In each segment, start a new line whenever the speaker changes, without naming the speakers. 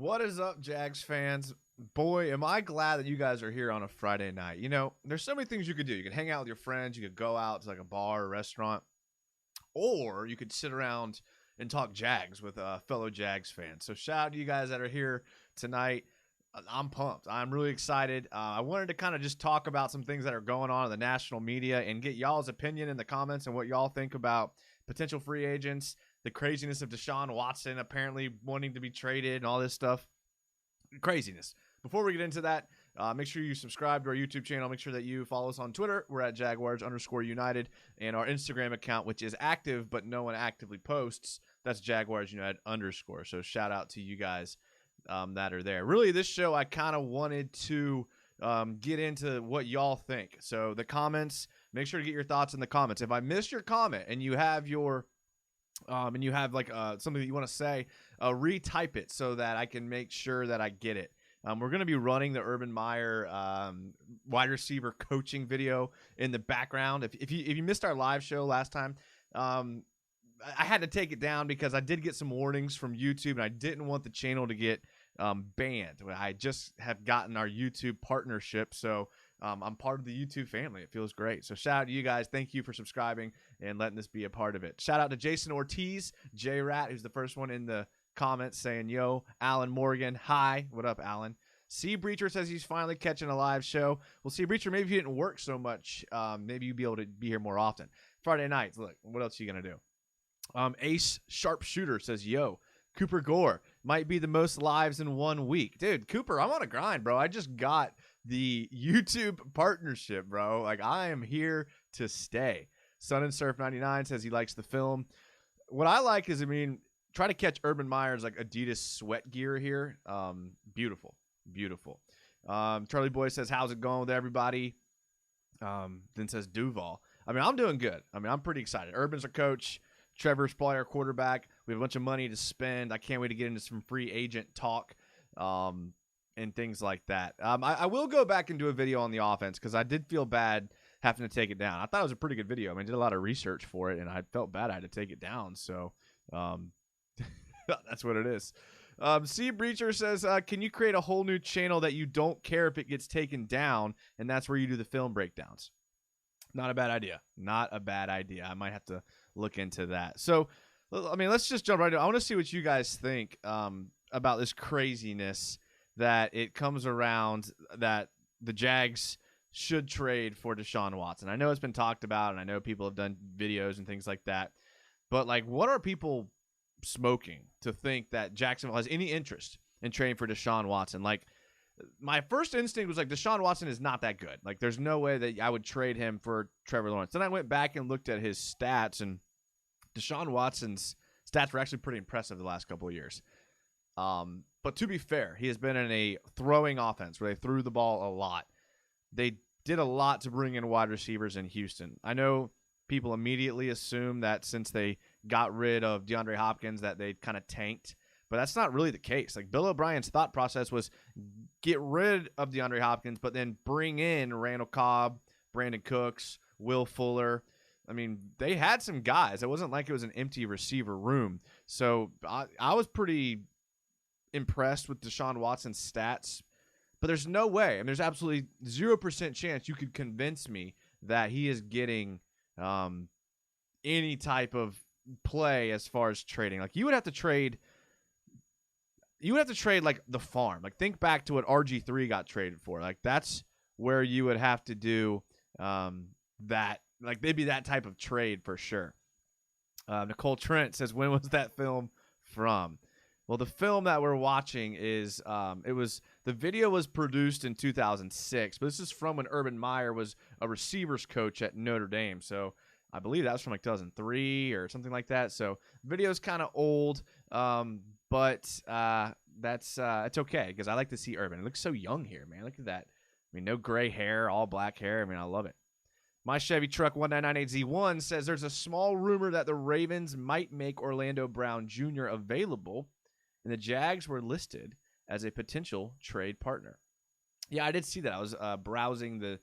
What is up, Jags fans? Boy, am I glad that you guys are here on a Friday night. You know, there's so many things you could do. You could hang out with your friends. You could go out to like a bar or restaurant. Or you could sit around and talk Jags with fellow Jags fans. So shout out to you guys that are here tonight. I'm pumped. I'm really excited. I wanted to kind of just talk about some things that are going on in the national media and get y'all's opinion in the comments and what y'all think about potential free agents, the craziness of Deshaun Watson apparently wanting to be traded and all this stuff. Craziness. Before we get into that, make sure you subscribe to our YouTube channel. Make sure that you follow us on Twitter. We're at Jaguars_United. And our Instagram account, which is active, but no one actively posts, that's Jaguars_United. So shout out to you guys that are there. Really, this show, I kind of wanted to get into what y'all think. So the comments, make sure to get your thoughts in the comments. If I missed your comment and you have your something that you want to say, retype it so that I can make sure that I get it. We're going to be running the Urban Meyer wide receiver coaching video in the background. If you missed our live show last time, I had to take it down because I did get some warnings from YouTube, and I didn't want the channel to get banned. I just have gotten our YouTube partnership, so I'm part of the YouTube family. It feels great. So shout out to you guys. Thank you for subscribing and letting this be a part of it. Shout out to Jason Ortiz, J-Rat, who's the first one in the comments saying, yo. Alan Morgan, hi. What up, Alan? C. Breacher says he's finally catching a live show. Well, C. Breacher, maybe if you didn't work so much, maybe you'd be able to be here more often. Friday nights, look, what else are you going to do? Ace Sharpshooter says, yo, Cooper Gore might be the most lives in 1 week. Dude, Cooper, I'm on a grind, bro. I just got the YouTube partnership, bro. Like, I am here to stay. Sun and Surf 99 says he likes the film. What I like is, try to catch Urban Meyer's like Adidas sweat gear here. Beautiful. Charlie Boy says, how's it going with everybody? Then says Duval. I'm doing good. I'm pretty excited. Urban's our coach. Trevor's probably our quarterback. We have a bunch of money to spend. I can't wait to get into some free agent talk and things like that. I will go back and do a video on the offense because I did feel bad having to take it down. I thought it was a pretty good video. I did a lot of research for it, and I felt bad I had to take it down. So that's what it is. C. Breacher says, can you create a whole new channel that you don't care if it gets taken down, and that's where you do the film breakdowns? Not a bad idea. I might have to look into that. So, let's just jump right into it. I want to see what you guys think about this craziness that it comes around that the Jags should trade for Deshaun Watson. I know it's been talked about, and I know people have done videos and things like that. But, what are people smoking to think that Jacksonville has any interest in trading for Deshaun Watson? My first instinct was Deshaun Watson is not that good. There's no way that I would trade him for Trevor Lawrence. Then I went back and looked at his stats, and Deshaun Watson's stats were actually pretty impressive the last couple of years. But to be fair, he has been in a throwing offense where they threw the ball a lot. They did a lot to bring in wide receivers in Houston. I know people immediately assume that since they got rid of DeAndre Hopkins that they kind of tanked. But that's not really the case. Bill O'Brien's thought process was get rid of DeAndre Hopkins, but then bring in Randall Cobb, Brandon Cooks, Will Fuller. They had some guys. It wasn't like it was an empty receiver room. So I was pretty impressed with Deshaun Watson's stats. But there's no way. There's absolutely 0% chance you could convince me that he is getting any type of play as far as trading. You would have to trade the farm. Think back to what RG3 got traded for. That's where you would have to do that. Maybe that type of trade for sure. Nicole Trent says, when was that film from? Well, the film that we're watching is the video was produced in 2006, but this is from when Urban Meyer was a receivers coach at Notre Dame. So I believe that was from 2003 or something like that. So video's kind of old. But that's it's okay because I like to see Urban. It looks so young here, man. Look at that. No gray hair, all black hair. I love it. My Chevy Truck 1998Z1 says there's a small rumor that the Ravens might make Orlando Brown Jr. available, and the Jags were listed as a potential trade partner. Yeah, I did see that. I was browsing the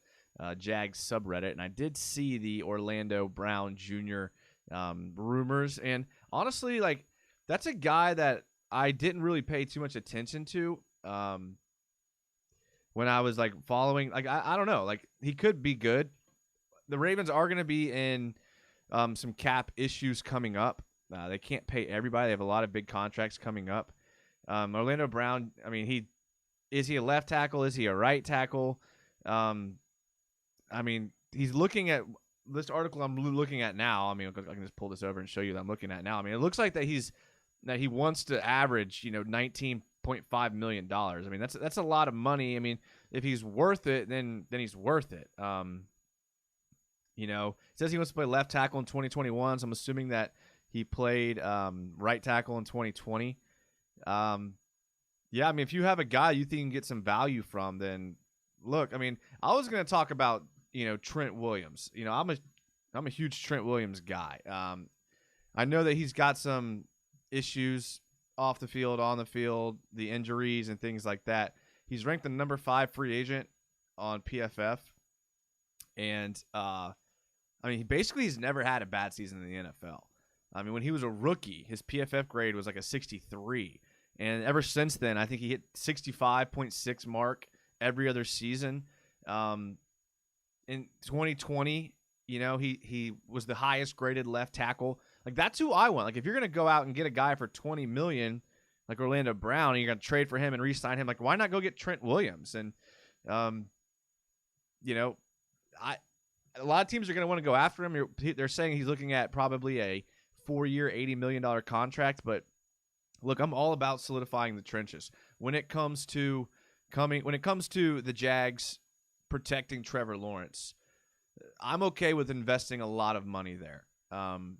Jags subreddit, and I did see the Orlando Brown Jr. Rumors. And honestly, that's a guy that I didn't really pay too much attention to when I was like following. Like I don't know. Like he could be good. The Ravens are going to be in some cap issues coming up. They can't pay everybody. They have a lot of big contracts coming up. Orlando Brown, I mean, is he a left tackle? Is he a right tackle? I mean, he's looking at this article I'm looking at now. I mean, I can just pull this over and show you that I'm looking at now. I mean, it looks like that he wants to average, $19.5 million. I mean, that's a lot of money. I mean, if he's worth it, then he's worth it. It says he wants to play left tackle in 2021, so I'm assuming that he played right tackle in 2020. Yeah, I mean, if you have a guy you think you can get some value from, then look, I mean, I was going to talk about, Trent Williams. I'm a huge Trent Williams guy. I know that he's got some issues off the field, on the field, the injuries and things like that. He's ranked the number 5 free agent on PFF. And, he's never had a bad season in the NFL. I mean, when he was a rookie, his PFF grade was like a 63. And ever since then, I think he hit 65.6 mark every other season. In 2020, he was the highest graded left tackle. Like, that's who I want. Like, if you're going to go out and get a guy for $20 million, like Orlando Brown, and you're going to trade for him and re-sign him, like, why not go get Trent Williams? And, a lot of teams are going to want to go after him. They're saying he's looking at probably a 4-year, $80 million contract. But look, I'm all about solidifying the trenches. When it comes to the Jags protecting Trevor Lawrence, I'm okay with investing a lot of money there. I'm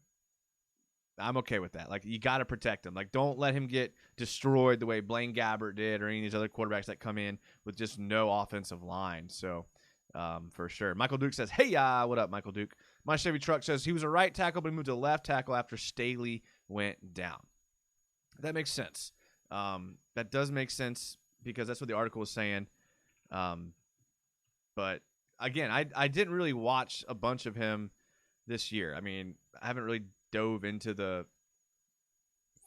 okay with that. Like, you got to protect him. Like, don't let him get destroyed the way Blaine Gabbert did or any of these other quarterbacks that come in with just no offensive line. So, for sure. Michael Duke says, hey, what up, Michael Duke? My Chevy Truck says he was a right tackle, but he moved to left tackle after Staley went down. That makes sense. That does make sense because that's what the article was saying. But again, I didn't really watch a bunch of him this year. I mean, I haven't really dove into the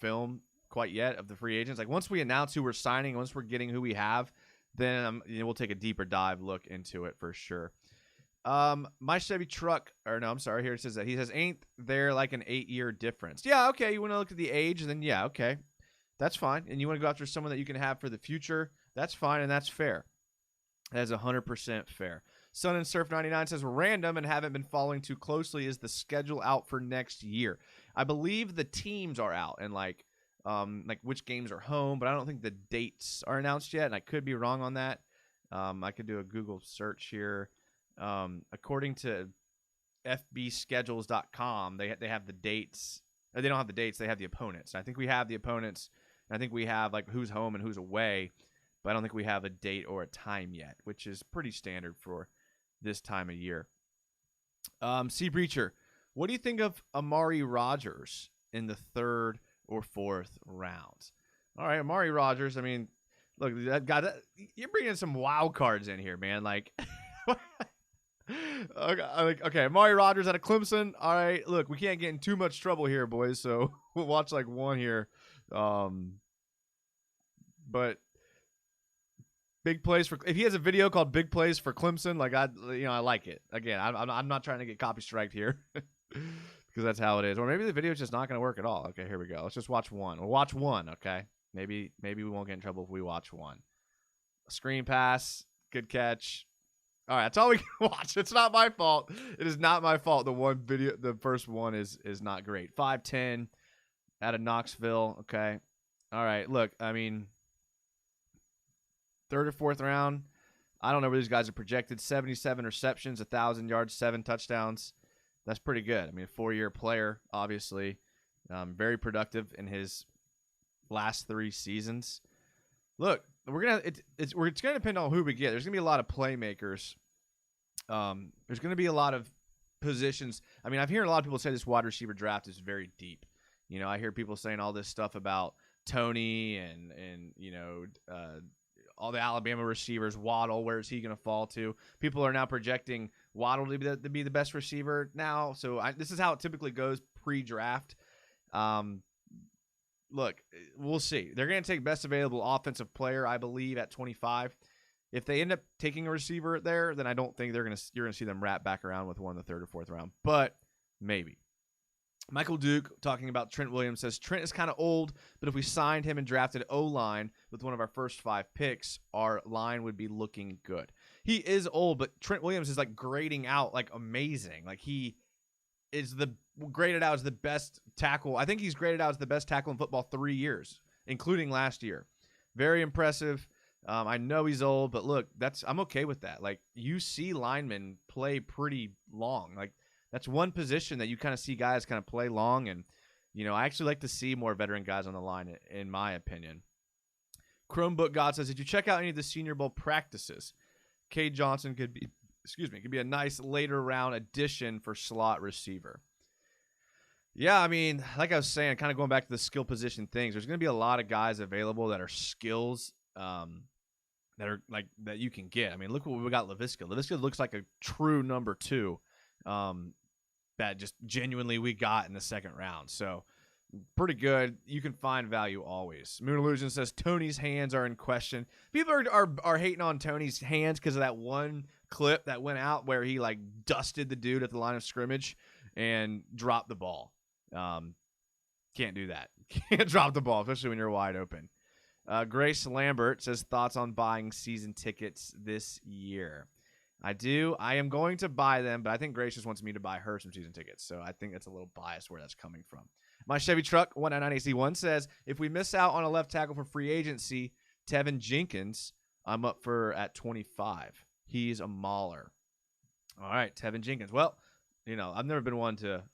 film quite yet of the free agents. Like, once we announce who we're signing, once we're getting who we have, then we'll take a deeper dive look into it for sure. My Chevy Truck, here it says that he says, ain't there like an 8-year difference? Yeah, okay. You want to look at the age, then yeah, okay. That's fine. And you want to go after someone that you can have for the future, that's fine, and that's fair. That is 100% fair. Sun and Surf 99 says, random and haven't been following too closely. Is the schedule out for next year? I believe the teams are out and like which games are home, but I don't think the dates are announced yet, and I could be wrong on that. I could do a Google search here. According to fbschedules.com, they have the dates. Or they don't have the dates. They have the opponents. I think we have the opponents. And I think we have like who's home and who's away, but I don't think we have a date or a time yet, which is pretty standard for this time of year. C. Breacher, what do you think of Amari Rodgers in the 3rd or 4th rounds? All right, Amari Rodgers. I mean, look, that guy. You're bringing some wild cards in here, man. Like, okay, Amari Rodgers out of Clemson. All right, look, we can't get in too much trouble here, boys. So we'll watch like one here. But big plays for if he has a video called "Big Plays for Clemson," like I like it. Again, I'm not trying to get copy striked here because that's how it is. Or maybe the video is just not going to work at all. Okay, here we go. Let's just watch one. We'll watch one. Okay, maybe we won't get in trouble if we watch one. A screen pass, good catch. All right, that's all we can watch. It's not my fault. It is not my fault. The first one is not great. 5'10", out of Knoxville. Okay, all right. Look, I mean, 3rd or 4th round. I don't know where these guys are projected. 77 receptions, 1,000 yards, 7 touchdowns. That's pretty good. I mean, a 4-year player, obviously. Very productive in his last 3 seasons. Look, it's going to depend on who we get. There's going to be a lot of playmakers. There's going to be a lot of positions. I mean, I've heard a lot of people say this wide receiver draft is very deep. I hear people saying all this stuff about Tony and all the Alabama receivers. Waddle, where is he going to fall to? People are now projecting Waddle to be the best receiver now. So this is how it typically goes pre-draft. look, we'll see. They're going to take best available offensive player, I believe, at 25. If they end up taking a receiver there, then I don't think you're going to see them wrap back around with one in the third or fourth round, but maybe. Michael Duke, talking about Trent Williams, says Trent is kind of old, but if we signed him and drafted O-line with one of our first 5 picks, our line would be looking good. He is old, but Trent Williams is like grading out like amazing. Like he is graded out as the best tackle. I think he's graded out as the best tackle in football 3 years, including last year. Very impressive. I know he's old, but look, I'm okay with that. Like you see linemen play pretty long. Like that's one position that you kind of see guys kind of play long, and I actually like to see more veteran guys on the line, in my opinion. Chromebook God says, did you check out any of the Senior Bowl practices? Cade Johnson could be a nice later round addition for slot receiver. Yeah, I mean, like I was saying, kind of going back to the skill position things, there's going to be a lot of guys available that are skills that are like that you can get. I mean, look what we got Laviska. Laviska looks like a true number 2 that just genuinely we got in the second round. So pretty good. You can find value always. Moon Illusion says Tony's hands are in question. People are hating on Tony's hands because of that one clip that went out where he like dusted the dude at the line of scrimmage and dropped the ball. Can't do that. Can't drop the ball, especially when you're wide open. Grace Lambert says thoughts on buying season tickets this year. I do. I am going to buy them, but I think Grace just wants me to buy her some season tickets. So I think that's a little biased where that's coming from. My Chevy Truck 199AC1 says, if we miss out on a left tackle for free agency, Tevin Jenkins, I'm up for at 25. He's a mauler. All right, Tevin Jenkins. Well, I've never been one to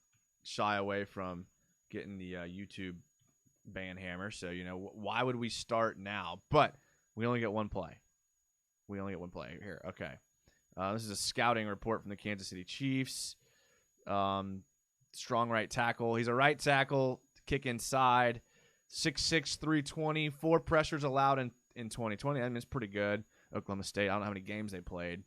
shy away from getting the YouTube ban hammer. So, why would we start now? But we only get one play. Here. Okay. This is a scouting report from the Kansas City Chiefs. Strong right tackle. He's a right tackle, kick inside, 6'6", 320, 4 pressures allowed in 2020. I mean, it's pretty good. Oklahoma State, I don't know how many games they played.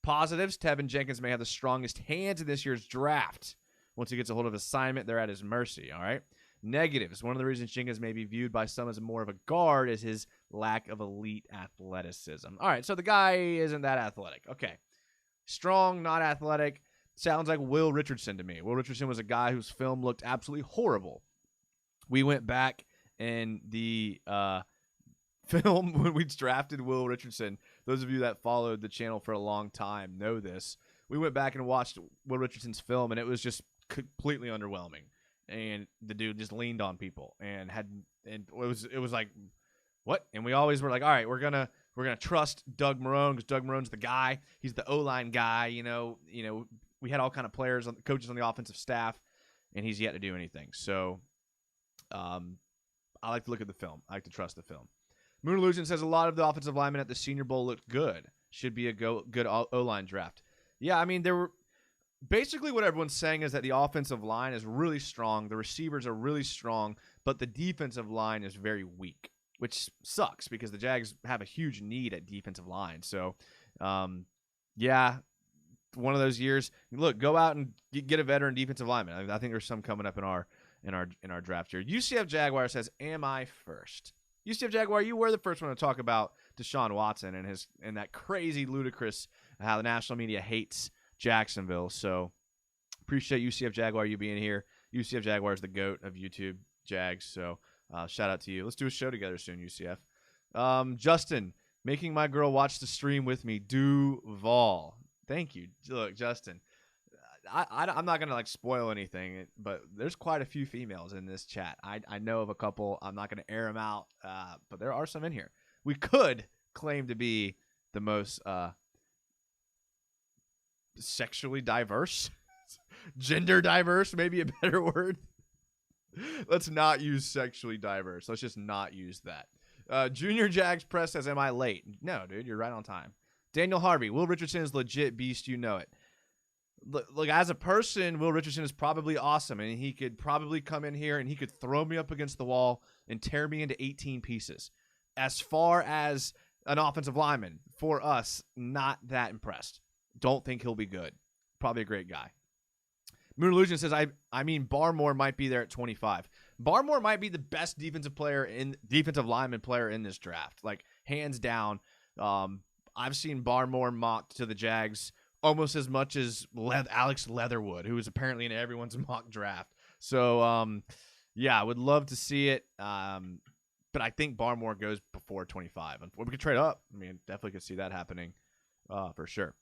Positives, Tevin Jenkins may have the strongest hands in this year's draft. Once he gets a hold of assignment, they're at his mercy, all right? Negatives, one of the reasons Jenkins may be viewed by some as more of a guard is his lack of elite athleticism. All right, so the guy isn't that athletic. Okay. Strong, not athletic. Sounds like Will Richardson to me. Will Richardson was a guy whose film looked absolutely horrible. We went back in the film when we drafted Will Richardson. Those of you that followed the channel for a long time know this. We went back and watched Will Richardson's film, and it was just completely underwhelming. And the dude just leaned on people and it was like, what? And we always were like, all right, we're gonna trust Doug Marrone because Doug Marrone's the guy. He's the O-line guy. We had all kind of players, coaches on the offensive staff, and he's yet to do anything. So, I like to look at the film. I like to trust the film. Moon Illusion says a lot of the offensive linemen at the Senior Bowl looked good. Should be a good O-line draft. Yeah, I mean basically what everyone's saying is that the offensive line is really strong, the receivers are really strong, but the defensive line is very weak, which sucks because the Jags have a huge need at defensive line. So, yeah, one of those years. Look, go out and get a veteran defensive lineman. I think there's some coming up in our draft here. UCF Jaguar says, "Am I first?" UCF Jaguar, you were the first one to talk about Deshaun Watson and that crazy, ludicrous how the national media hates Jacksonville. So appreciate UCF Jaguar you being here. UCF Jaguar is the GOAT of YouTube Jags. So shout out to you. Let's do a show together soon, UCF. Justin, making my girl watch the stream with me. Duval. Thank you. Look, Justin, I'm not going to spoil anything, but there's quite a few females in this chat. I know of a couple. I'm not going to air them out, but there are some in here. We could claim to be the most sexually diverse, gender diverse, maybe a better word. Let's not use sexually diverse. Let's just not use that. Junior Jags Press says, "Am I late?" No, dude, you're right on time. Daniel Harvey, Will Richardson is legit beast. You know it. Look, as a person, Will Richardson is probably awesome, and he could probably come in here and he could throw me up against the wall and tear me into 18 pieces. As far as an offensive lineman, for us, not that impressed. Don't think he'll be good. Probably a great guy. Moon Illusion says, I mean, Barmore might be there at 25. Barmore might be the best defensive lineman player in this draft, like hands down. I've seen Barmore mocked to the Jags almost as much as Alex Leatherwood, who is apparently in everyone's mock draft. So, yeah, I would love to see it. But I think Barmore goes before 25. We could trade up. I mean, definitely could see that happening for sure.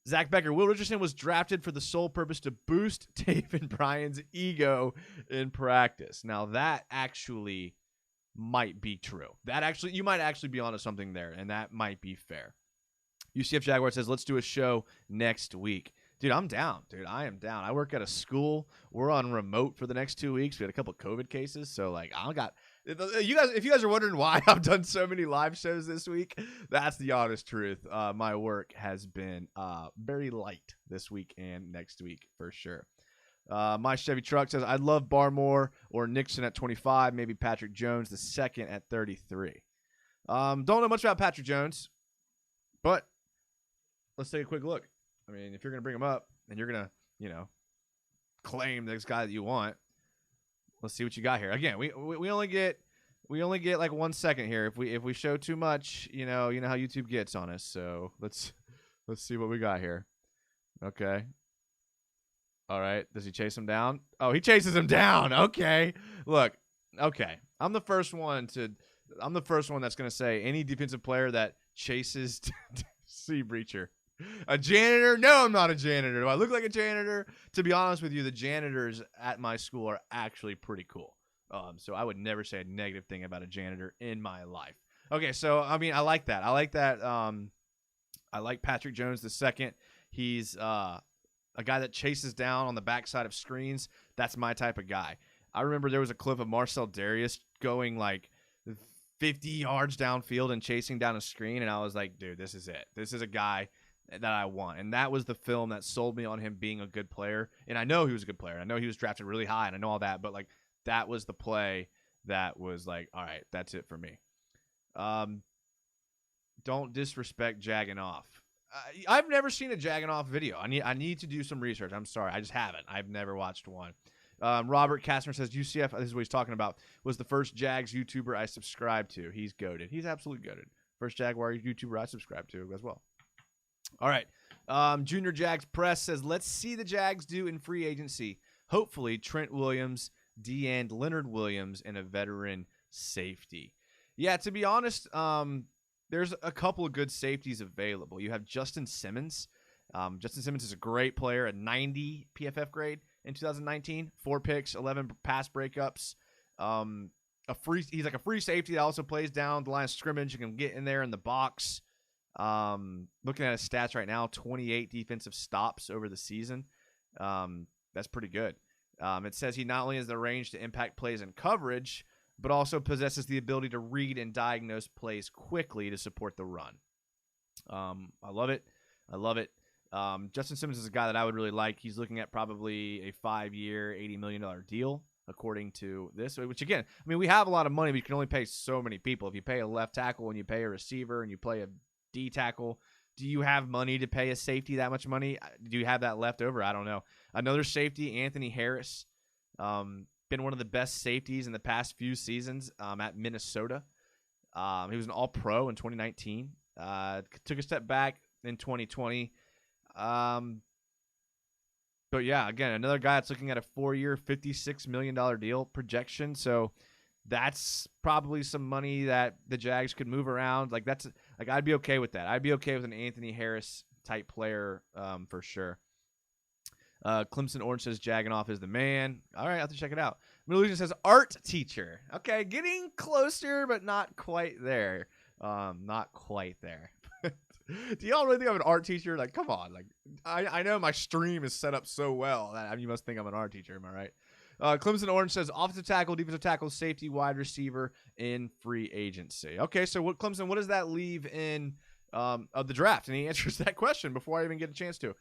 Zach Becker, Will Richardson was drafted for the sole purpose to boost Taven Bryan's ego in practice. Now, that actually might be true. You might actually be onto something there, and that might be fair. UCF Jaguar says, let's do a show next week. Dude, I'm down. Dude, I am down. I work at a school. We're on remote for the next 2 weeks. We had a couple of COVID cases, so like if you guys are wondering why I've done so many live shows this week, that's the honest truth. My work has been very light this week and next week for sure. My Chevy Truck says, I'd love Barmore or Nixon at 25, maybe Patrick Jones the second at 33. Don't know much about Patrick Jones, but let's take a quick look. I mean, if you're going to bring him up and you're going to, claim this guy that you want, let's see what you got here. Again, we only get like 1 second here. If we show too much, you know how YouTube gets on us. So let's see what we got here. Okay. All right. Does he chase him down? Oh, he chases him down. Okay. Look. Okay. I'm the first one that's going to say any defensive player that chases C Breacher. A janitor? No, I'm not a janitor. Do I look like a janitor? To be honest with you, the janitors at my school are actually pretty cool. So I would never say a negative thing about a janitor in my life. Okay, so I mean, I like that. I like that. I like Patrick Jones the second. He's a guy that chases down on the backside of screens. That's my type of guy. I remember there was a clip of Marcel Darius going like 50 yards downfield and chasing down a screen, and I was like, dude, this is it. This is a guy that I want. And that was the film that sold me on him being a good player. And I know he was a good player. I know he was drafted really high, and I know all that. But, like, that was the play that was like, all right, that's it for me. Don't disrespect Jagging Off. I've never seen a Jagging Off video. I need to do some research. I'm sorry. I just haven't. I've never watched one. Robert Kastner says UCF, this is what he's talking about, was the first Jags YouTuber I subscribed to. He's goated. He's absolutely goated. First Jaguar YouTuber I subscribed to as well. All right. Junior Jags Press says, let's see the Jags do in free agency. Hopefully, Trent Williams, D-end Leonard Williams, and a veteran safety. Yeah, to be honest, there's a couple of good safeties available. You have Justin Simmons. Justin Simmons is a great player, a 90 PFF grade in 2019. 4 picks, 11 pass breakups. He's like a free safety that also plays down the line of scrimmage. You can get in there in the box. Looking at his stats right now, 28 defensive stops over the season. That's pretty good. It says he not only has the range to impact plays and coverage, but also possesses the ability to read and diagnose plays quickly to support the run. I love it. Justin Simmons is a guy that I would really like. He's looking at probably a 5-year, $80 million deal, according to this, which again, I mean, we have a lot of money, but you can only pay so many people. If you pay a left tackle and you pay a receiver and you play a D tackle, do you have money to pay a safety that much money? Do you have that left over? I don't know. Another safety, Anthony Harris, been one of the best safeties in the past few seasons at Minnesota. He was an All-Pro in 2019. Took a step back in 2020. But yeah, again, another guy that's looking at a 4-year, $56 million deal projection. So that's probably some money that the Jags could move around. I'd be okay with that. I'd be okay with an Anthony Harris type player for sure. Clemson Orange says Jagging Off is the man. All right, I'll have to check it out. Middle Eastern says art teacher. Okay, getting closer, but not quite there. Not quite there. Do y'all really think I'm an art teacher? Like, come on. Like, I know my stream is set up so well that you must think I'm an art teacher. Am I right? Clemson Orange says offensive tackle, defensive tackle, safety, wide receiver in free agency. Okay, so what does that leave in of the draft? And he answers that question before I even get a chance to.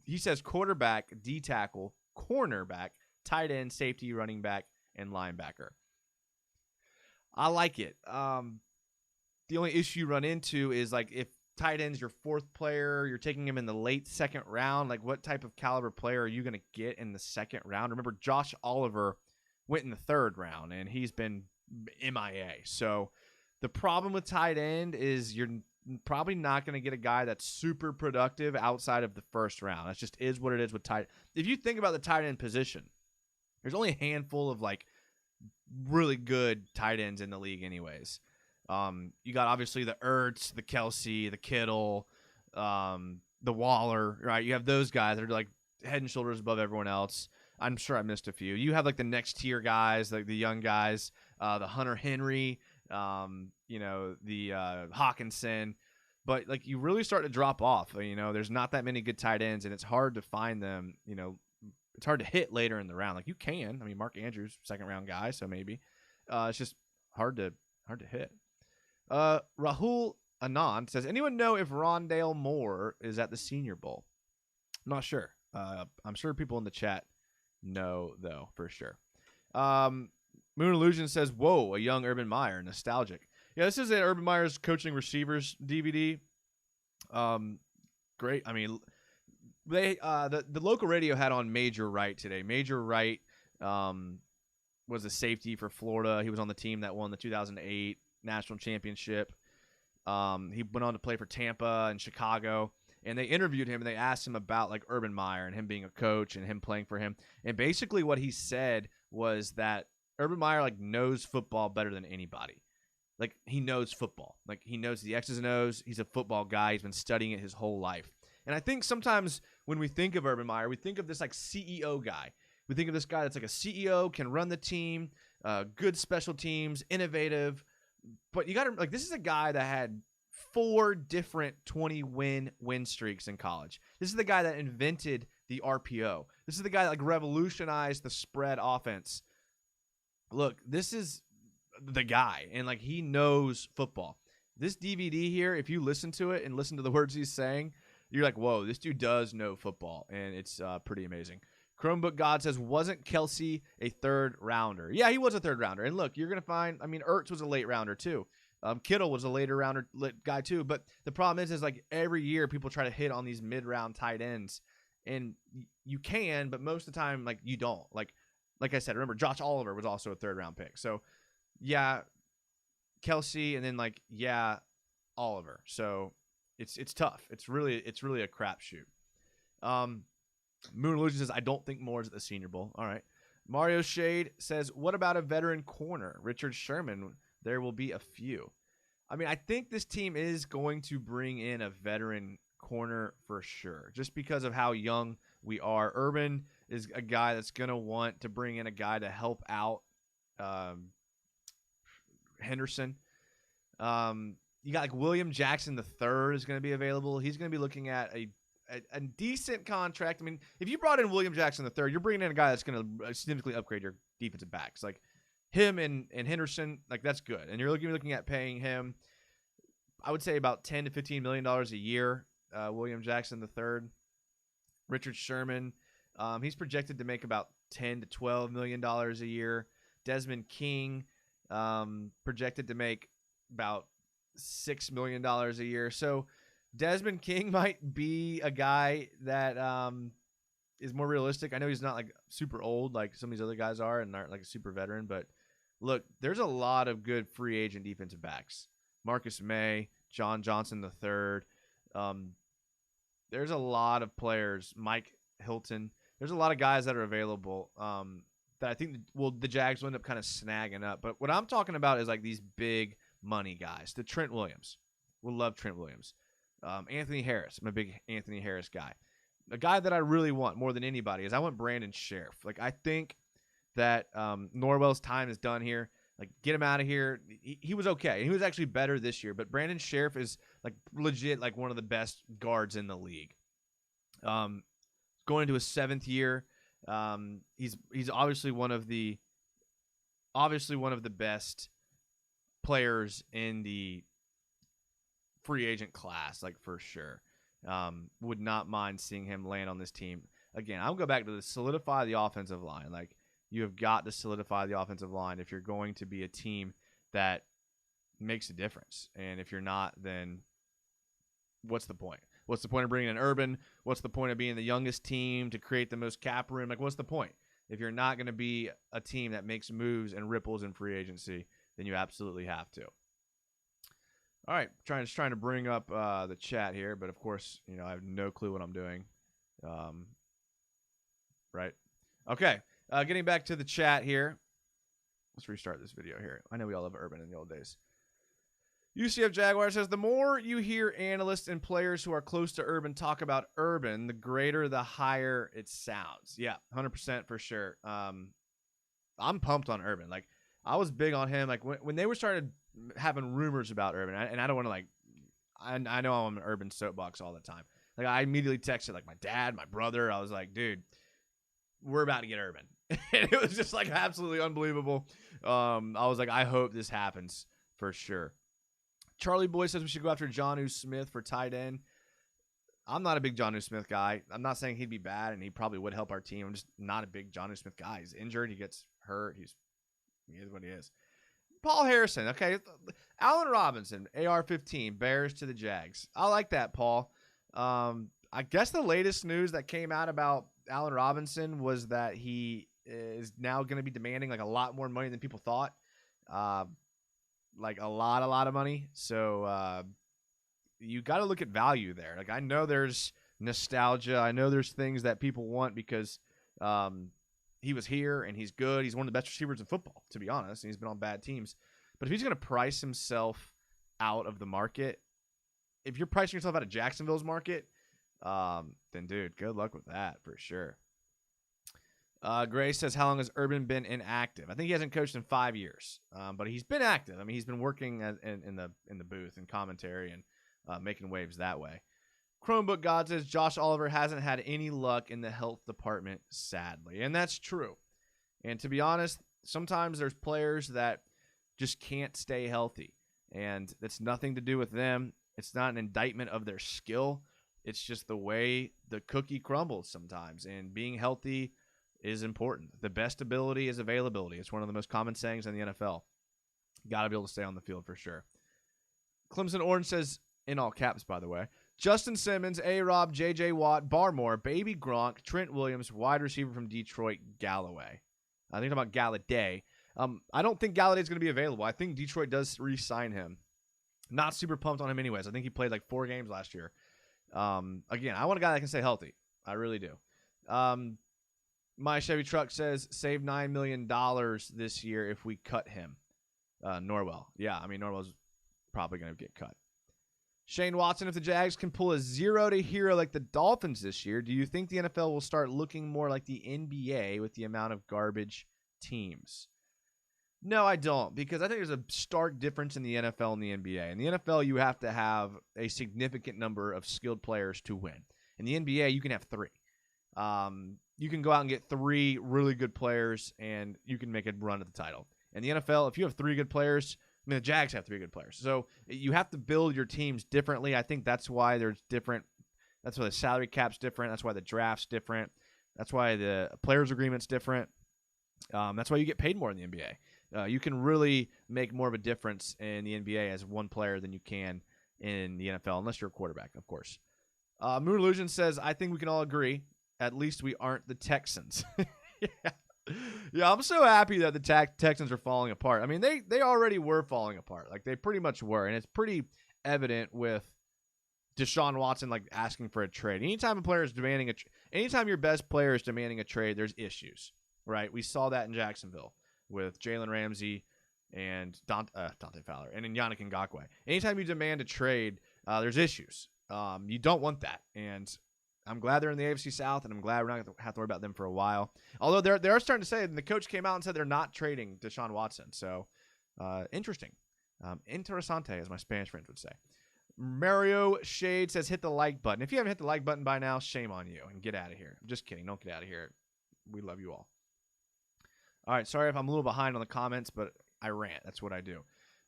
He says quarterback, D tackle, cornerback, tight end, safety, running back, and linebacker. I like it. The only issue you run into is like if tight end's your 4th player, you're taking him in the late 2nd round. Like, what type of caliber player are you going to get in the 2nd round? Remember, Josh Oliver went in the 3rd round, and he's been MIA. So the problem with tight end is you're probably not going to get a guy that's super productive outside of the 1st round. That just is what it is with tight. If you think about the tight end position, there's only a handful of like really good tight ends in the league anyways. You got obviously the Ertz, the Kelsey, the Kittle, the Waller, right? You have those guys that are like head and shoulders above everyone else. I'm sure I missed a few. You have like the next tier guys, like the young guys, the Hunter Henry, the Hawkinson. But like you really start to drop off. There's not that many good tight ends, and it's hard to find them. It's hard to hit later in the round. Like you can. I mean, Mark Andrews, 2nd round guy, so maybe. It's just hard to hit. Rahul Anand says, anyone know if Rondale Moore is at the Senior Bowl? I'm not sure. I'm sure people in the chat know, though, for sure. Moon Illusion says, whoa, a young Urban Meyer, nostalgic. Yeah, this is an Urban Meyer's Coaching Receivers DVD. Great. I mean, they the local radio had on Major Wright today. Major Wright was a safety for Florida. He was on the team that won the 2008 national championship. He went on to play for Tampa and Chicago, and they interviewed him and they asked him about like Urban Meyer and him being a coach and him playing for him. And basically what he said was that Urban Meyer like knows football better than anybody. Like he knows football. Like he knows the X's and O's. He's a football guy. He's been studying it his whole life. And I think sometimes when we think of Urban Meyer, we think of this like CEO guy. We think of this guy that's like a CEO, can run the team, good special teams, innovative. But you got to like, this is a guy that had 4 different 20-win streaks in college. This is the guy that invented the RPO. This is the guy that like revolutionized the spread offense. Look, this is the guy, and like he knows football. This DVD here, if you listen to it and listen to the words he's saying, you're like, whoa, this dude does know football, and it's pretty amazing. Chromebook God says, wasn't Kelsey a 3rd rounder? Yeah, he was a 3rd rounder. And look, you're going to find, I mean, Ertz was a late rounder too. Kittle was a later rounder guy too. But the problem is like every year people try to hit on these mid-round tight ends. And you can, but most of the time, like you don't. Like I said, remember, Josh Oliver was also a 3rd round pick. So, yeah, Kelsey, and then like, yeah, Oliver. So it's tough. It's really a crapshoot. Moon Illusion says, I don't think Moore's at the Senior Bowl. All right. Mario Shade says, what about a veteran corner? Richard Sherman, there will be a few. I mean, I think this team is going to bring in a veteran corner for sure, just because of how young we are. Urban is a guy that's going to want to bring in a guy to help out Henderson. You got like William Jackson III is going to be available. He's going to be looking at a decent contract. I mean, if you brought in William Jackson III, you're bringing in a guy that's going to significantly upgrade your defensive backs. Like him and Henderson, like that's good. And you're looking at paying him, I would say about $10 to $15 million a year. William Jackson III, Richard Sherman, he's projected to make about $10 to $12 million a year. Desmond King, projected to make about $6 million a year. So Desmond King might be a guy that is more realistic. I know he's not like super old like some of these other guys are and aren't like a super veteran, but look, there's a lot of good free agent defensive backs. Marcus May, John Johnson III. There's a lot of players. Mike Hilton. There's a lot of guys that are available that I think the Jags will end up kind of snagging up. But what I'm talking about is like these big money guys. The Trent Williams. We'll love Trent Williams. Anthony Harris. I'm a big Anthony Harris guy. A guy that I really want more than anybody is I want Brandon Sheriff. Like I think that Norwell's time is done here. Like get him out of here. He was okay. He was actually better this year, but Brandon Sheriff is like legit like one of the best guards in the league. Going into his 7th year. He's obviously one of the best players in the free agent class, like for sure. Would not mind seeing him land on this team. Again, I'll go back to solidify the offensive line. Like you have got to solidify the offensive line if you're going to be a team that makes a difference. And if you're not, then what's the point? What's the point of bringing in Urban? What's the point of being the youngest team to create the most cap room? Like, what's the point? If you're not going to be a team that makes moves and ripples in free agency, then you absolutely have to. All right, trying to bring up the chat here, but of course, I have no clue what I'm doing. Right. Okay, getting back to the chat here. Let's restart this video here. I know we all love Urban in the old days. UCF Jaguar says, the more you hear analysts and players who are close to Urban talk about Urban, the greater the higher it sounds. Yeah, 100% for sure. I'm pumped on Urban. Like, I was big on him. Like, when they were started having rumors about Urban, and I don't want to, like, I know I'm an Urban soapbox all the time. Like, I immediately texted, like, my dad, my brother. I was like, dude, we're about to get Urban. And it was just, like, absolutely unbelievable. I was like, I hope this happens for sure. Charlie Boy says we should go after Jonnu Smith for tight end. I'm not a big Jonnu Smith guy. I'm not saying he'd be bad, and he probably would help our team. I'm just not a big Jonnu Smith guy. He's injured. He gets hurt. He is what he is. Paul Harrison. Okay. Allen Robinson, AR-15, Bears to the Jags. I like that, Paul. I guess the latest news that came out about Allen Robinson was that he is now going to be demanding like a lot more money than people thought. Like a lot of money. So you got to look at value there. Like, I know there's nostalgia. I know there's things that people want because he was here and he's good. He's one of the best receivers in football, to be honest, and he's been on bad teams. But if he's going to price himself out of the market, if you're pricing yourself out of Jacksonville's market, then, dude, good luck with that for sure. Gray says, how long has Urban been inactive? I think he hasn't coached in 5 years, but he's been active. I mean, he's been working in the booth and commentary and making waves that way. Chromebook God says, Josh Oliver hasn't had any luck in the health department, sadly. And that's true. And to be honest, sometimes there's players that just can't stay healthy. And it's nothing to do with them. It's not an indictment of their skill. It's just the way the cookie crumbles sometimes. And being healthy is important. The best ability is availability. It's one of the most common sayings in the NFL. Got to be able to stay on the field for sure. Clemson Orange says, in all caps, by the way, Justin Simmons, A-Rob, J.J. Watt, Barmore, Baby Gronk, Trent Williams, wide receiver from Detroit, Galloway. I think about Galladay. I don't think Galladay is going to be available. I think Detroit does re-sign him. Not super pumped on him anyways. I think he played like 4 games last year. Again, I want a guy that can stay healthy. I really do. My Chevy Truck says, save $9 million this year if we cut him. Norwell. Yeah, I mean, Norwell's probably going to get cut. Shane Watson, if the Jags can pull a 0 to hero like the Dolphins this year, do you think the NFL will start looking more like the NBA with the amount of garbage teams? No, I don't, because I think there's a stark difference in the NFL and the NBA. In the NFL, you have to have a significant number of skilled players to win. In the NBA, you can have 3. You can go out and get 3 really good players, and you can make a run at the title. In the NFL, if you have 3 good players, I mean, the Jags have 3 good players. So you have to build your teams differently. I think that's why there's different. That's why the salary cap's different. That's why the draft's different. That's why the players' agreement's different. That's why you get paid more in the NBA. You can really make more of a difference in the NBA as one player than you can in the NFL, unless you're a quarterback, of course. Moon Illusion says, I think we can all agree. At least we aren't the Texans. Yeah, I'm so happy that the Texans are falling apart. I mean, they already were falling apart. Like, they pretty much were. And it's pretty evident with Deshaun Watson, like, asking for a trade. Anytime a player is demanding anytime your best player is demanding a trade, there's issues, right? We saw that in Jacksonville with Jalen Ramsey and Dante Fowler and in Yannick Ngakoue. Anytime you demand a trade, there's issues. You don't want that. And I'm glad they're in the AFC South, and I'm glad we're not going to have to worry about them for a while. Although they are starting to say, and the coach came out and said they're not trading Deshaun Watson. So, interesting. Interessante, as my Spanish friends would say. Mario Shade says, hit the like button. If you haven't hit the like button by now, shame on you, and get out of here. I'm just kidding. Don't get out of here. We love you all. All right, sorry if I'm a little behind on the comments, but I rant. That's what I do.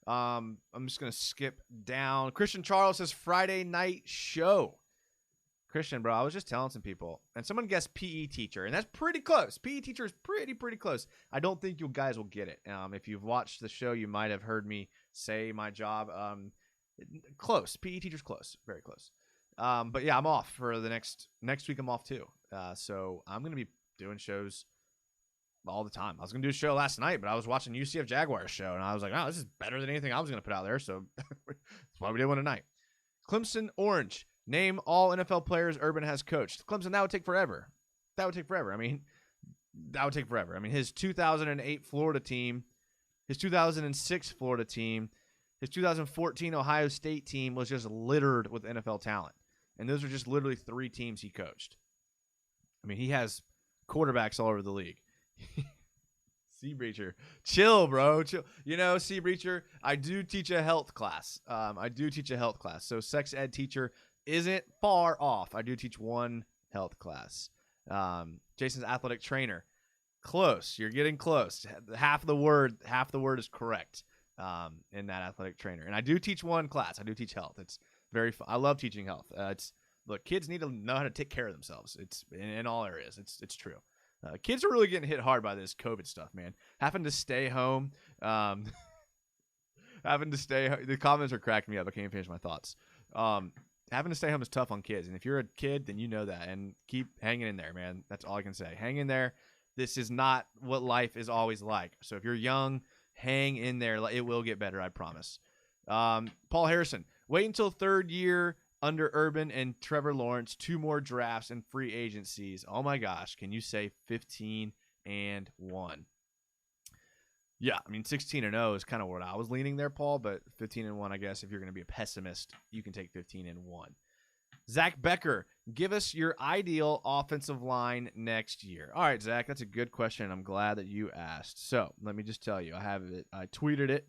I'm just going to skip down. Christian Charles says, Friday night show. Christian, bro, I was just telling some people, and someone guessed PE teacher, and that's pretty close. PE teacher is pretty close. I don't think you guys will get it. If you've watched the show, you might have heard me say my job. Close. PE teacher's close. Very close. But yeah, I'm off for the next week. I'm off too. So I'm going to be doing shows all the time. I was going to do a show last night, but I was watching UCF Jaguars show, and I was like, oh, this is better than anything I was going to put out there, so that's why we did one tonight. Clemson Orange. Name all NFL players Urban has coached. Clemson, that would take forever. I mean, that would take forever. I mean, his 2008 Florida team, his 2006 Florida team, his 2014 Ohio State team was just littered with NFL talent. And those are just literally 3 teams he coached. I mean, he has quarterbacks all over the league. Sea Breacher. Chill, bro. Chill. You know, Sea Breacher, I do teach a health class. So sex ed teacher isn't far off. I do teach one health class. Jason's athletic trainer. Close. You're getting close. Half the word is correct in that athletic trainer. And I do teach one class. I do teach health. It's very fun. I love teaching health. Look, kids need to know how to take care of themselves. It's in all areas. It's true. Kids are really getting hit hard by this COVID stuff, man. Having to stay home. The comments are cracking me up. I can't finish my thoughts. Having to stay home is tough on kids. And if you're a kid, then you know that. And keep hanging in there, man. That's all I can say. Hang in there. This is not what life is always like. So if you're young, hang in there. It will get better, I promise. Paul Harrison. Wait until third year under Urban and Trevor Lawrence, 2 more drafts and free agencies. Oh my gosh, can you say 15-1? Yeah, I mean 16-0 is kind of what I was leaning there, Paul, but 15-1, I guess if you're going to be a pessimist, you can take 15-1. Zach Becker, give us your ideal offensive line next year. All right, Zach, that's a good question. I'm glad that you asked. So let me just tell you, I tweeted it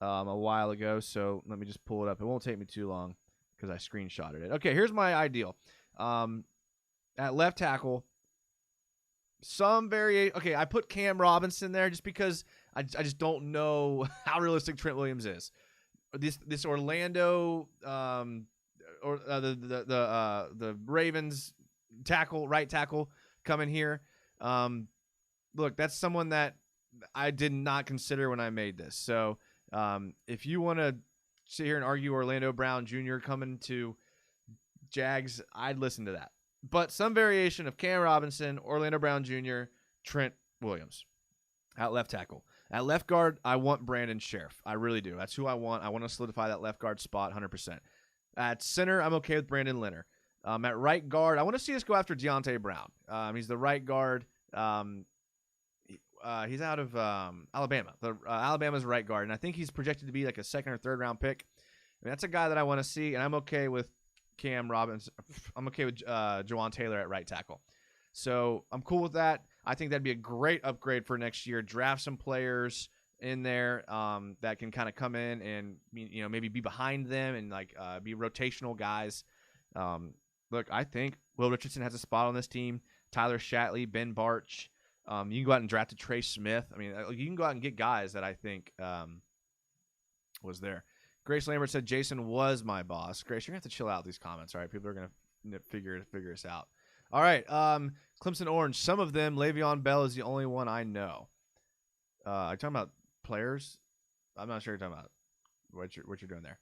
a while ago, so let me just pull it up. It won't take me too long because I screenshotted it. Okay, here's my ideal. At left tackle, some variation. Okay, I put Cam Robinson there just because I just don't know how realistic Trent Williams is. This Orlando or the Ravens right tackle coming here. Look, that's someone that I did not consider when I made this. So if you want to sit here and argue Orlando Brown Jr. coming to Jags, I'd listen to that. But some variation of Cam Robinson, Orlando Brown Jr., Trent Williams at left tackle. At left guard, I want Brandon Sheriff. I really do. That's who I want. I want to solidify that left guard spot 100%. At center, I'm okay with Brandon Leonard. At right guard, I want to see us go after Deontay Brown. He's the right guard. He's out of Alabama. Alabama's right guard, and I think he's projected to be like a 2nd or 3rd round pick. I mean, that's a guy that I want to see, and I'm okay with Cam Robinson. I'm okay with Jawan Taylor at right tackle. So I'm cool with that. I think that'd be a great upgrade for next year. Draft some players in there that can kind of come in and maybe be behind them and be rotational guys. Look, I think Will Richardson has a spot on this team. Tyler Shatley, Ben Barch. You can go out and draft a Trey Smith. I mean, you can go out and get guys that I think was there. Grace Lambert said Jason was my boss. Grace, you're going to have to chill out with these comments, all right? People are going to figure this out. All right, Clemson Orange. Some of them, Le'Veon Bell is the only one I know. Are you talking about players? I'm not sure you're talking about what you're doing there.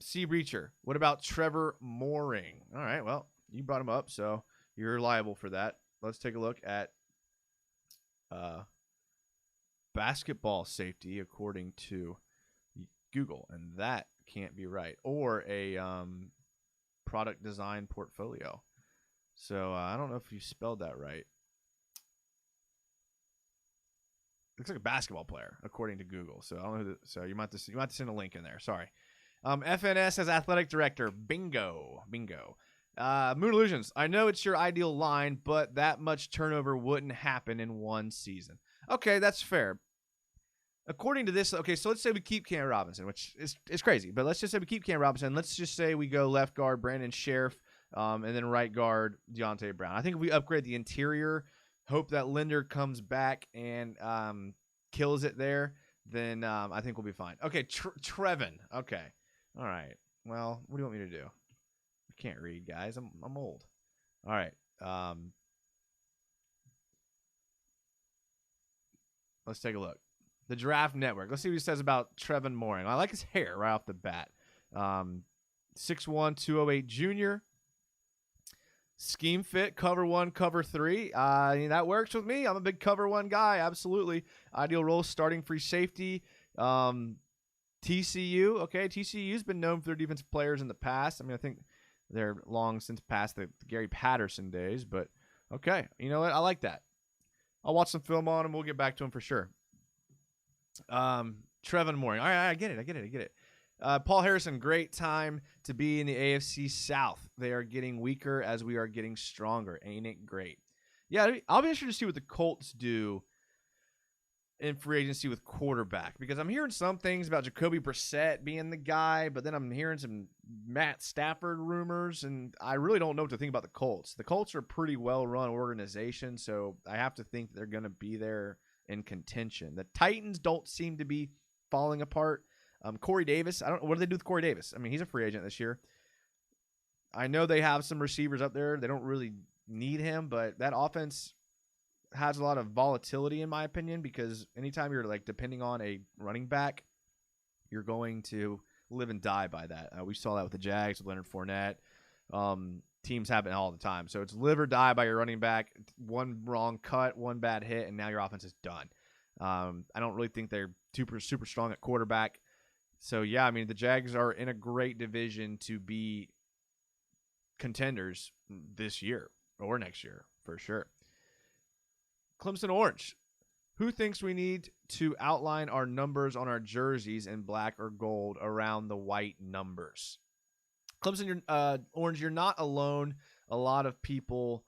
C. Breacher. What about Trevor Mooring? All right, well, you brought him up, so you're liable for that. Let's take a look at basketball safety according to Google, and that can't be right. Or a product design portfolio. So I don't know if you spelled that right. Looks like a basketball player according to Google. So I don't know. So you might have to send a link in there. Sorry. FNS as athletic director. Bingo. Moon Illusions. I know it's your ideal line, but that much turnover wouldn't happen in one season. Okay, that's fair. According to this, okay, so let's say we keep Cam Robinson, which is crazy, but let's just say we keep Cam Robinson. Let's just say we go left guard Brandon Sheriff, and then right guard Deontay Brown. I think if we upgrade the interior, hope that Linder comes back and kills it there, then I think we'll be fine. Okay, Trevin. Okay. All right. Well, what do you want me to do? I can't read, guys. I'm old. All right. Let's take a look. The Draft Network. Let's see what he says about Trevin Mooring. I like his hair right off the bat. 6'1", 208 junior. Scheme fit, cover 1, cover 3. That works with me. I'm a big cover 1 guy. Absolutely. Ideal role, starting free safety. TCU. Okay, TCU's been known for their defensive players in the past. I mean, I think they're long since past the Gary Patterson days. But, okay, you know what? I like that. I'll watch some film on him. We'll get back to him for sure. Trevin Mooring. All right, I get it. Paul Harrison, great time to be in the AFC South. They are getting weaker as we are getting stronger. Ain't it great? Yeah, I'll be interested to see what the Colts do in free agency with quarterback, because I'm hearing some things about Jacoby Brissett being the guy, but then I'm hearing some Matt Stafford rumors, and I really don't know what to think about the Colts. The Colts are a pretty well-run organization, so I have to think they're going to be there in contention. The Titans don't seem to be falling apart. Corey Davis, what do they do with Corey Davis? I mean, he's a free agent this year. I know they have some receivers up there. They don't really need him, but that offense has a lot of volatility in my opinion, because anytime you're like depending on a running back, you're going to live and die by that. We saw that with the Jags, with Leonard Fournette. Teams happen all the time. So it's live or die by your running back. One wrong cut, one bad hit, and now your offense is done. I don't really think they're super strong at quarterback. So, yeah, I mean, the Jags are in a great division to be contenders this year or next year for sure. Clemson Orange. Who thinks we need to outline our numbers on our jerseys in black or gold around the white numbers? Clemson Orange, you're not alone. A lot of people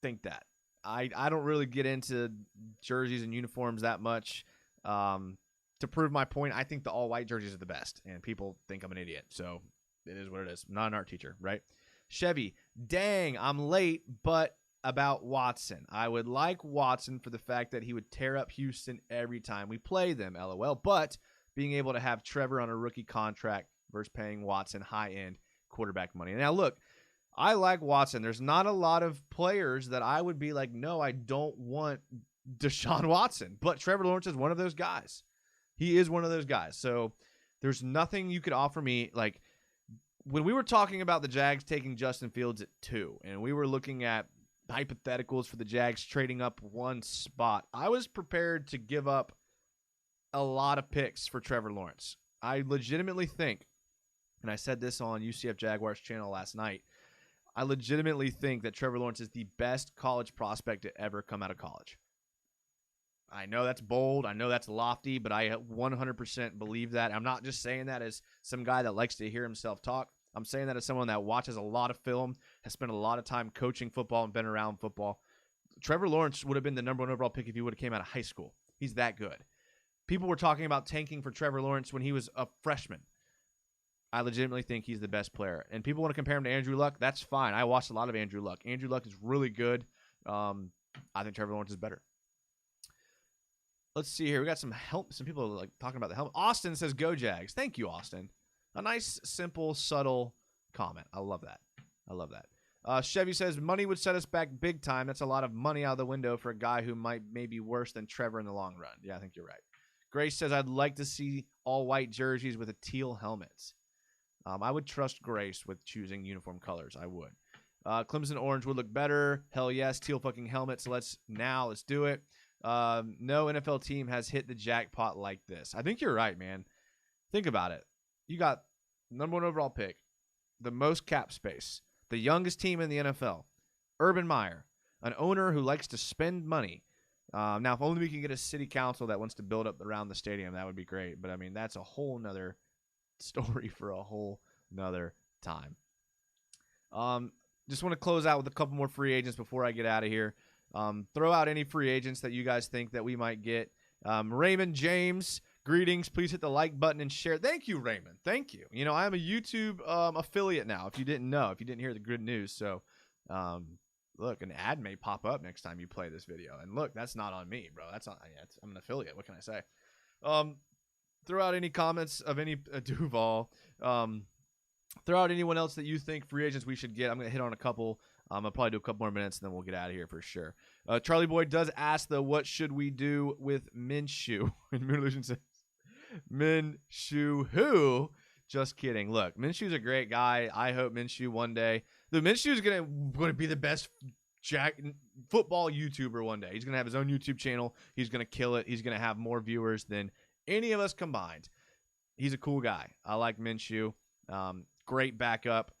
think that. I don't really get into jerseys and uniforms that much. To prove my point, I think the all-white jerseys are the best, and people think I'm an idiot. So it is what it is. I'm not an art teacher, right? Chevy, dang, I'm late, but about Watson. I would like Watson for the fact that he would tear up Houston every time we play them, LOL. But being able to have Trevor on a rookie contract versus paying Watson high-end quarterback money. Now, look, I like Watson. There's not a lot of players that I would be like, no, I don't want Deshaun Watson. But Trevor Lawrence is one of those guys. He is one of those guys. So there's nothing you could offer me. Like when we were talking about the Jags taking Justin Fields at 2, and we were looking at hypotheticals for the Jags trading up one spot, I was prepared to give up a lot of picks for Trevor Lawrence. I legitimately think, and I said this on UCF Jaguars channel last night, I legitimately think that Trevor Lawrence is the best college prospect to ever come out of college. I know that's bold. I know that's lofty, but I 100% believe that. I'm not just saying that as some guy that likes to hear himself talk. I'm saying that as someone that watches a lot of film, has spent a lot of time coaching football and been around football. Trevor Lawrence would have been the number 1 overall pick if he would have came out of high school. He's that good. People were talking about tanking for Trevor Lawrence when he was a freshman. I legitimately think he's the best player. And people want to compare him to Andrew Luck. That's fine. I watched a lot of Andrew Luck. Andrew Luck is really good. I think Trevor Lawrence is better. Let's see here. We got some help. Some people are like talking about the helmet. Austin says, "Go Jags." Thank you, Austin. A nice, simple, subtle comment. I love that. I love that. Chevy says, "Money would set us back big time. That's a lot of money out of the window for a guy who might be worse than Trevor in the long run." Yeah, I think you're right. Grace says, "I'd like to see all white jerseys with a teal helmets." I would trust Grace with choosing uniform colors. I would. Clemson orange would look better. Hell yes. Teal fucking helmets. Let's do it. No NFL team has hit the jackpot like this. I think you're right, man. Think about it. You got number 1 overall pick, the most cap space, the youngest team in the NFL, Urban Meyer, an owner who likes to spend money. Now, if only we can get a city council that wants to build up around the stadium, that would be great. But, I mean, that's a whole nother story for a whole nother time. Just want to close out with a couple more free agents before I get out of here. Throw out any free agents that you guys think that we might get. Raymond James, greetings. Please hit the like button and share. Thank you, Raymond. Thank you. You know, I'm a YouTube affiliate now, if you didn't know, if you didn't hear the good news. So, look, an ad may pop up next time you play this video. And look, that's not on me, bro. I'm an affiliate. What can I say? Throw out any comments of any Duval. Throw out anyone else that you think free agents we should get. I'm going to hit on a couple. I'll probably do a couple more minutes, and then we'll get out of here for sure. Charlie Boy does ask, though, what should we do with Minshew? And Moon Illusion says, Minshew who? Just kidding. Look, Minshew's a great guy. I hope Minshew one day The Minshew is going to be the best football YouTuber one day. He's going to have his own YouTube channel. He's going to kill it. He's going to have more viewers than any of us combined. He's a cool guy. I like Minshew. Great backup.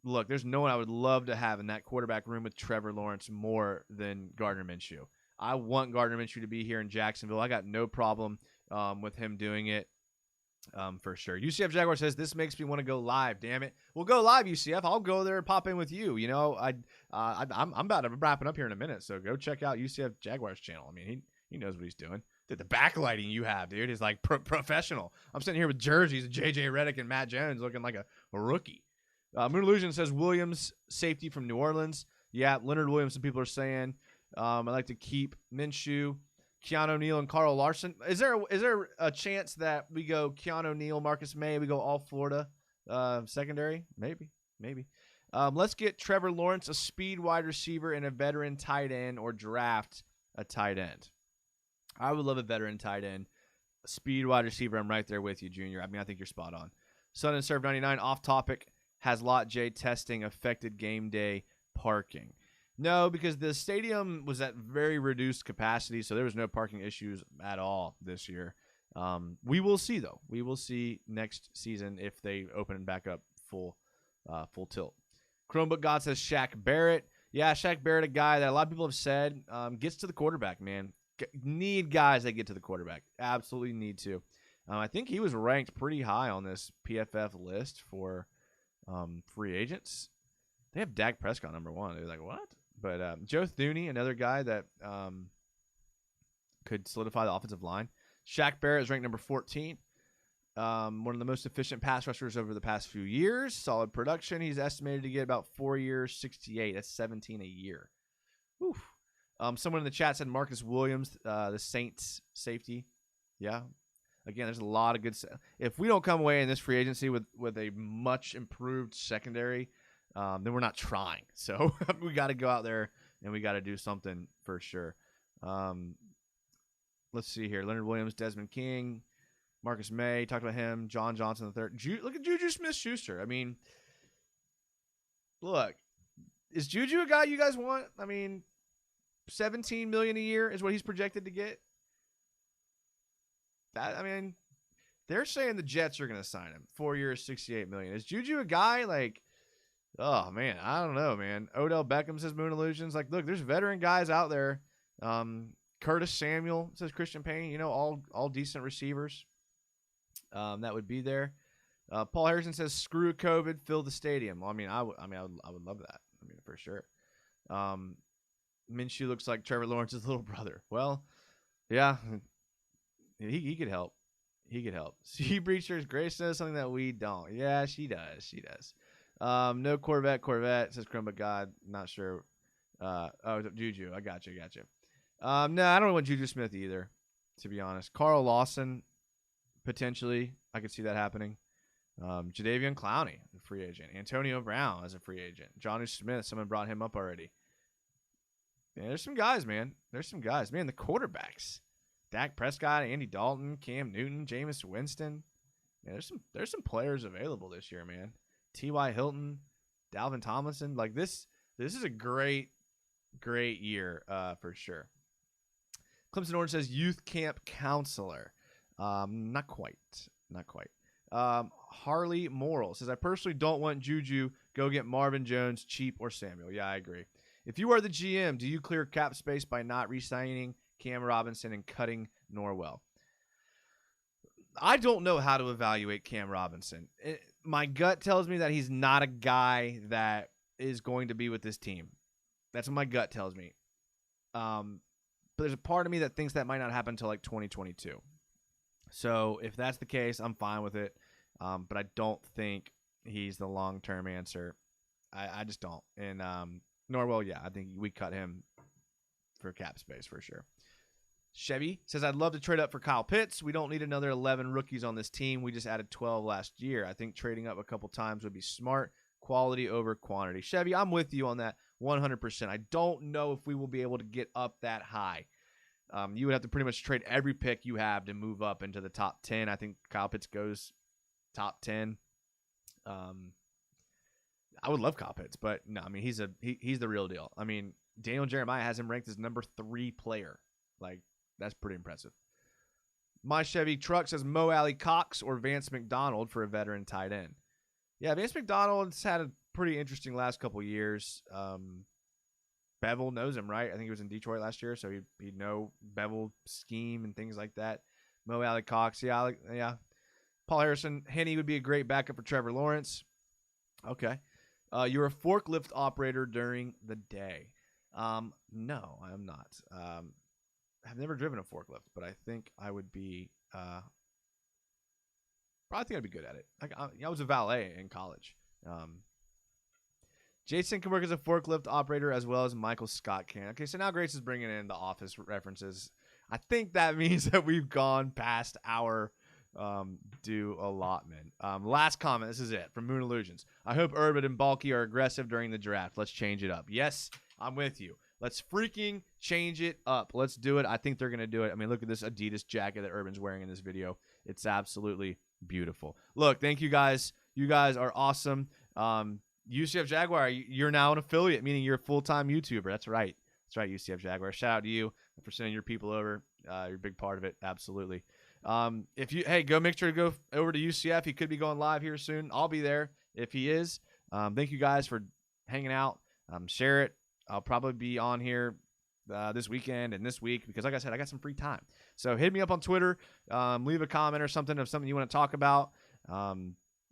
Look, there's no one I would love to have in that quarterback room with Trevor Lawrence more than Gardner Minshew. I want Gardner Minshew to be here in Jacksonville. I got no problem with him doing it. For sure. UCF Jaguar says, this makes me want to go live. Damn it. We'll go live, UCF. I'll go there and pop in with you. You know, I'm about to wrapping up here in a minute, so go check out UCF Jaguars channel. I mean, he knows what he's doing. Dude, the backlighting you have, dude, is like professional. I'm sitting here with jerseys of J.J. Redick and Matt Jones looking like a rookie. Moon Illusion says, Williams, safety from New Orleans. Yeah, Leonard Williams, some people are saying. I like to keep Minshew. Keanu Neal and Carl Larson. Is there a chance that we go Keanu Neal, Marcus May, we go all Florida secondary? Maybe. Let's get Trevor Lawrence, a speed wide receiver, and a veteran tight end, or draft a tight end. I would love a veteran tight end. A speed wide receiver, I'm right there with you, Junior. I mean, I think you're spot on. Sun and Serve 99, off topic. Has Lot J testing affected game day parking? No, because the stadium was at very reduced capacity, so there was no parking issues at all this year. We will see, though. We will see next season if they open back up full tilt. Chromebook God says Shaq Barrett. Yeah, Shaq Barrett, a guy that a lot of people have said gets to the quarterback, man. Need guys that get to the quarterback. Absolutely need to. I think he was ranked pretty high on this PFF list for free agents. They have Dak Prescott number 1. They're like, what? But Joe Thuney, another guy that could solidify the offensive line. Shaq Barrett is ranked number 14. One of the most efficient pass rushers over the past few years. Solid production. He's estimated to get about 4 years, 68. That's 17 a year. Oof. Someone in the chat said Marcus Williams, the Saints safety. Yeah. Again, there's a lot of good. If we don't come away in this free agency with a much improved secondary, then we're not trying. So we got to go out there and we got to do something for sure. Let's see here. Leonard Williams, Desmond King, Marcus May, talked about him. John Johnson III. Look at Juju Smith-Schuster. I mean, look, is Juju a guy you guys want? I mean, $17 million a year is what he's projected to get. I mean, they're saying the Jets are going to sign him. 4 years, $68 million. Is Juju a guy like? Oh, man, I don't know, man. Odell Beckham says Moon Illusions. Like, look, there's veteran guys out there. Curtis Samuel says Christian Payne. You know, all decent receivers that would be there. Paul Harrison says, screw COVID, fill the stadium. Well, I would love that. I mean, for sure. Minshew looks like Trevor Lawrence's little brother. Well, yeah, he could help. He could help. Sea Breachers, Grace knows something that we don't. Yeah, she does. No Corvette, says Chroma God. Not sure. Juju. I got you. No, I don't want Juju Smith either, to be honest. Carl Lawson, potentially. I could see that happening. Jadeveon Clowney, a free agent. Antonio Brown as a free agent. Jonnu Smith, someone brought him up already. Man, there's some guys, man. Man, the quarterbacks. Dak Prescott, Andy Dalton, Cam Newton, Jameis Winston. Man, there's some players available this year, man. T.Y. Hilton, Dalvin Tomlinson. Like, this is a great year for sure. Clemson Orange says youth camp counselor. Not quite. Harley Morrill says, I personally don't want Juju. Go get Marvin Jones, cheap or Samuel. Yeah, I agree. If you are the GM, do you clear cap space by not re-signing Cam Robinson and cutting Norwell? I don't know how to evaluate Cam Robinson. My gut tells me that he's not a guy that is going to be with this team. That's what my gut tells me. But there's a part of me that thinks that might not happen until like 2022. So if that's the case, I'm fine with it. But I don't think he's the long-term answer. I just don't. And Norwell, yeah, I think we cut him for cap space for sure. Chevy says, I'd love to trade up for Kyle Pitts. We don't need another 11 rookies on this team. We just added 12 last year. I think trading up a couple times would be smart. Quality over quantity. Chevy, I'm with you on that 100%. I don't know if we will be able to get up that high. You would have to pretty much trade every pick you have to move up into the top 10. I think Kyle Pitts goes top 10. I would love Kyle Pitts, but no, I mean, he's the real deal. I mean, Daniel Jeremiah has him ranked as number 3 player. Like, that's pretty impressive. My Chevy Truck says Mo Alley Cox or Vance McDonald for a veteran tight end. Yeah, Vance McDonald's had a pretty interesting last couple years. Bevel knows him, right? I think he was in Detroit last year, so he'd know Bevel scheme and things like that. Mo Alley Cox, yeah. Paul Harrison, Henne would be a great backup for Trevor Lawrence. Okay. You're a forklift operator during the day. No, I'm not. I've never driven a forklift, but I think I would be. Probably think I'd be good at it. I was a valet in college. Jason can work as a forklift operator as well as Michael Scott can. Okay, so now Grace is bringing in the Office references. I think that means that we've gone past our due allotment. Last comment. This is it from Moon Illusions. I hope Urban and Balky are aggressive during the draft. Let's change it up. Yes, I'm with you. Let's freaking change it up. Let's do it. I think they're going to do it. I mean, look at this Adidas jacket that Urban's wearing in this video. It's absolutely beautiful. Look, thank you guys. You guys are awesome. UCF Jaguar, you're now an affiliate, meaning you're a full-time YouTuber. That's right. That's right, UCF Jaguar. Shout out to you for sending your people over. You're a big part of it. Absolutely. Go make sure to go over to UCF. He could be going live here soon. I'll be there if he is. Thank you guys for hanging out. Share it. I'll probably be on here this weekend and this week because, like I said, I got some free time. So hit me up on Twitter. Leave a comment or something of something you want to talk about.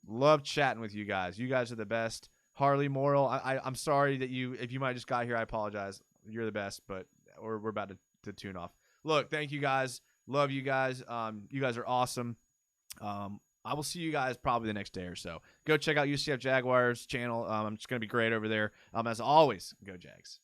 Love chatting with you guys. You guys are the best. Harley Morrill, I'm sorry that if you might have just got here, I apologize. You're the best, but we're about to tune off. Look, thank you guys. Love you guys. You guys are awesome. I will see you guys probably the next day or so. Go check out UCF Jaguars channel. It's going to be great over there. As always, go Jags.